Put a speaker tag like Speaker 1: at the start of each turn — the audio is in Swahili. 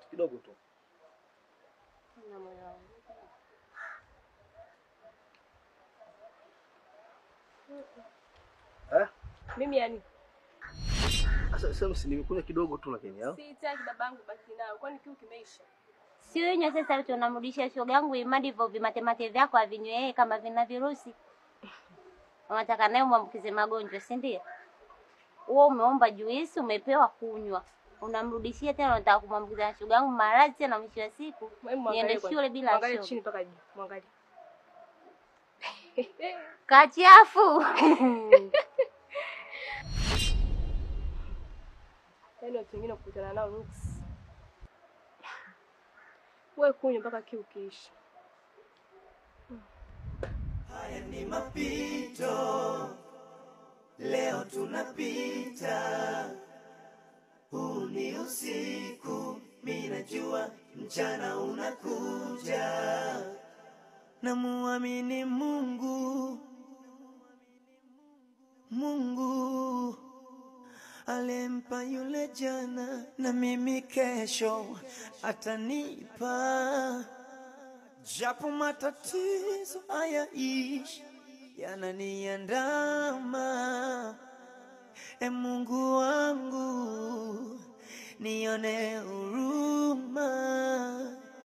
Speaker 1: kidogo tu.
Speaker 2: Na moyo wangu. Mimi yani
Speaker 1: Sasa nimekunywa kidogo tu lakini au?
Speaker 2: sitaki babangu baki nao. Kwani kiu kimeisha?
Speaker 3: Si wewe sasa tunamrudishia shoga yangu imadi hivyo vimatemate vyako avinywe kama vina virusi. Unataka naye muambukize magonjwa, si ndio? Wewe umeomba juisi umepewa kunywa. Unamrudishia tena unataka kumwambukiza shoga yangu maradhi tena mwisho wa siku. Niende shule bila shoga.
Speaker 2: Mwangalie chini mpaka juu. Mwangalie.
Speaker 3: Kachafu.
Speaker 2: Yaani watu wengine kukutana nao nuksi. Wewe kunywa mpaka kiu kiisha.
Speaker 4: Haya ni mapito, leo tunapita. Huu ni usiku, mimi najua mchana unakuja. Namuamini Mungu, Mungu alimpa yule jana, na mimi kesho atanipa. Japo matatizo hayaishi yananiandama, Mungu wangu nione huruma.